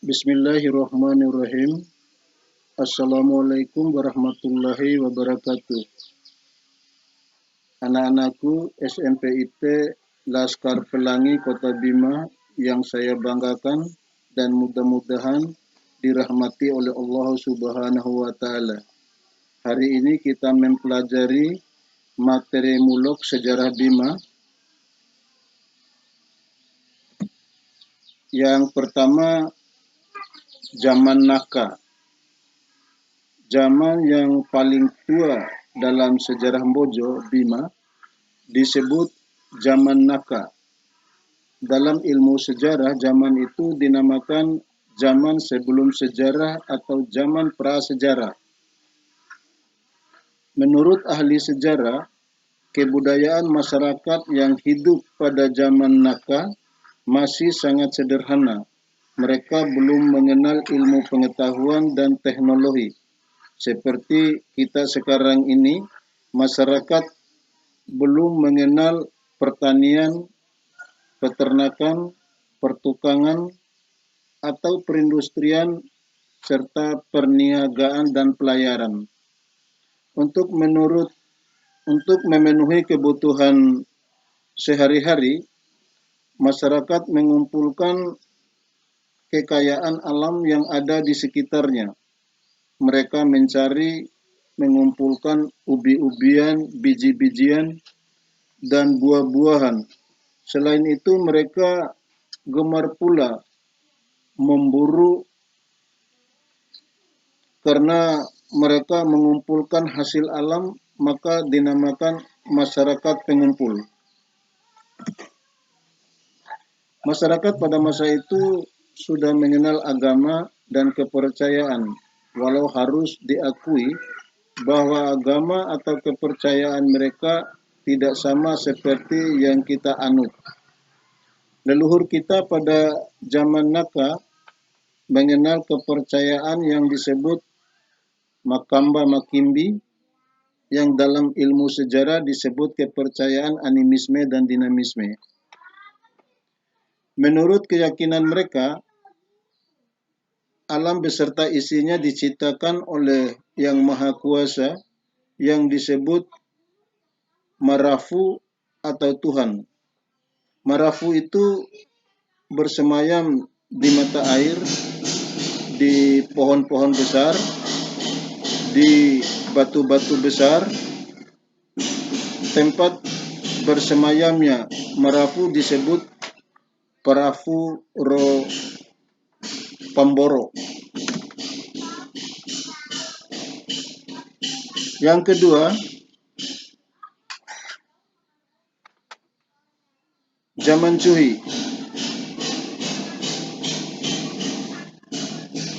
Bismillahirrahmanirrahim. Assalamualaikum warahmatullahi wabarakatuh. Anak-anakku SMPIT Laskar Pelangi Kota Bima yang saya banggakan dan mudah-mudahan dirahmati oleh Allah Subhanahu wa Ta'ala. Hari ini kita mempelajari materi muluk sejarah Bima. Yang pertama, zaman Naka. Zaman yang paling tua dalam sejarah Mbojo, Bima, disebut zaman Naka. Dalam ilmu sejarah, zaman itu dinamakan zaman sebelum sejarah atau zaman prasejarah. Menurut ahli sejarah, kebudayaan masyarakat yang hidup pada zaman Naka masih sangat sederhana. Mereka belum mengenal ilmu pengetahuan dan teknologi. Seperti kita sekarang ini, masyarakat belum mengenal pertanian, peternakan, pertukangan, atau perindustrian, serta perniagaan dan pelayaran. Untuk memenuhi kebutuhan sehari-hari, masyarakat mengumpulkan kekayaan alam yang ada di sekitarnya. Mereka mengumpulkan ubi-ubian, biji-bijian, dan buah-buahan. Selain itu, mereka gemar pula memburu karena mereka mengumpulkan hasil alam, maka dinamakan masyarakat pengumpul. Masyarakat pada masa itu sudah mengenal agama dan kepercayaan, walau harus diakui bahwa agama atau kepercayaan mereka tidak sama seperti yang kita anut. Leluhur kita pada zaman Naka mengenal kepercayaan yang disebut Makamba Makimbi, yang dalam ilmu sejarah disebut kepercayaan animisme dan dinamisme. Menurut keyakinan mereka, alam beserta isinya diciptakan oleh Yang Maha Kuasa yang disebut Marafu atau Tuhan. Marafu itu bersemayam di mata air, di pohon-pohon besar, di batu-batu besar. Tempat bersemayamnya Marafu disebut Parafu Ro Pamboro. Yang kedua, zaman Cuhi.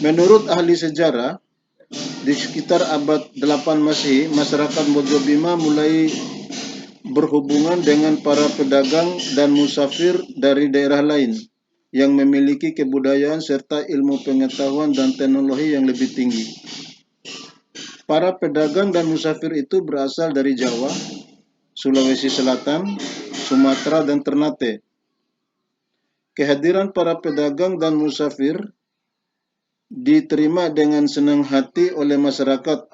Menurut ahli sejarah, di sekitar abad 8 Masehi, masyarakat Mbojo Bima mulai berhubungan dengan para pedagang dan musafir dari daerah lain yang memiliki kebudayaan serta ilmu pengetahuan dan teknologi yang lebih tinggi. Para pedagang dan musafir itu berasal dari Jawa, Sulawesi Selatan, Sumatera, dan Ternate. Kehadiran para pedagang dan musafir diterima dengan senang hati oleh masyarakat.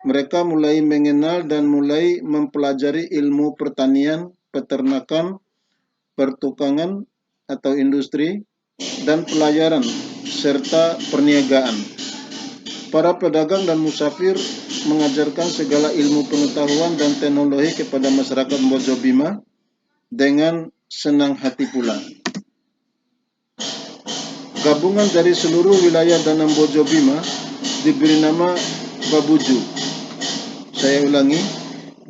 Mereka mulai mengenal dan mulai mempelajari ilmu pertanian, peternakan, pertukangan atau industri, dan pelayaran, serta perniagaan. Para pedagang dan musafir mengajarkan segala ilmu pengetahuan dan teknologi kepada masyarakat Mbojo Bima dengan senang hati pula. Gabungan dari seluruh wilayah Danam Mbojo Bima diberi nama Babuju. Saya ulangi,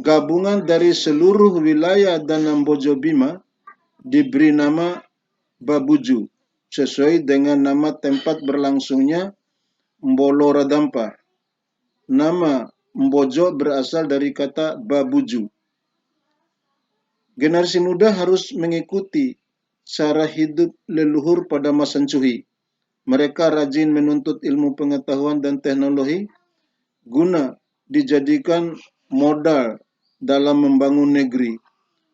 gabungan dari seluruh wilayah Danam Mbojo Bima diberi nama Babuju sesuai dengan nama tempat berlangsungnya Mbolo Radampa. Nama Mbojo berasal dari kata Babuju. Generasi muda harus mengikuti cara hidup leluhur pada masa Cuhi. Mereka rajin menuntut ilmu pengetahuan dan teknologi guna dijadikan modal dalam membangun negeri.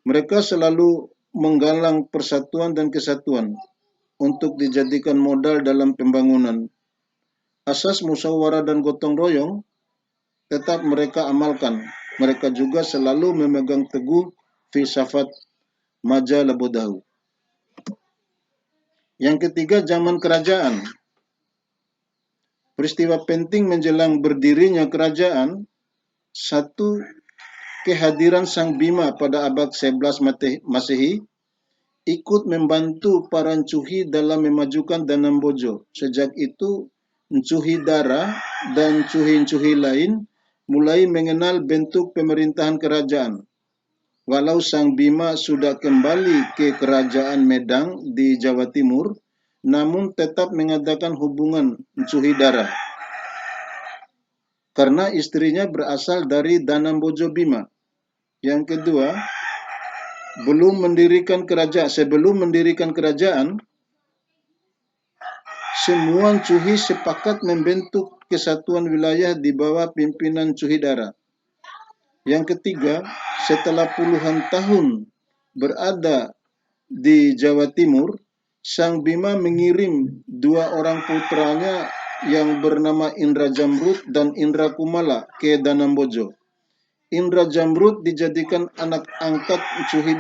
Mereka selalu menggalang persatuan dan kesatuan. untuk dijadikan modal dalam pembangunan. Asas musyawarah dan gotong royong tetap mereka amalkan. Mereka juga selalu memegang teguh filsafat maja labodahu. Yang ketiga, zaman kerajaan. Peristiwa penting menjelang berdirinya kerajaan, satu, kehadiran Sang Bima pada abad 11 Masehi ikut membantu para Ncuhi dalam memajukan Danambojo. Sejak itu, Ncuhi Dara dan Ncuhi-Ncuhi lain mulai mengenal bentuk pemerintahan kerajaan. Walau Sang Bima sudah kembali ke Kerajaan Medang di Jawa Timur, namun tetap mengadakan hubungan Ncuhi Dara karena istrinya berasal dari Danambojo Bima. Yang kedua, sebelum mendirikan kerajaan, semua Ncuhi sepakat membentuk kesatuan wilayah di bawah pimpinan Ncuhi Dara. Yang ketiga, setelah puluhan tahun berada di Jawa Timur, Sang Bima mengirim dua orang putranya yang bernama Indra Jamrud dan Indra Kumala ke Danambojo. Indra Jamrud dijadikan anak angkat Ncuhi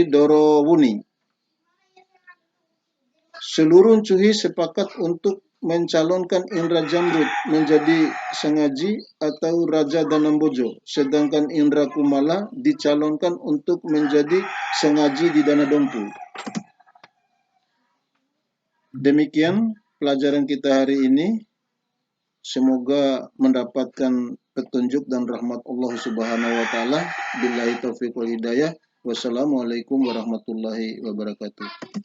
Doro Wuni. Seluruh Ncuhi sepakat untuk mencalonkan Indra Jamrud menjadi Sengaji atau Raja Danambojo, sedangkan Indra Kumala dicalonkan untuk menjadi Sengaji di Danadompu. Demikian pelajaran kita hari ini. Semoga mendapatkan petunjuk dan rahmat Allah Subhanahu wa taala. Billahi taufiq wal hidayah. Wassalamualaikum warahmatullahi wabarakatuh.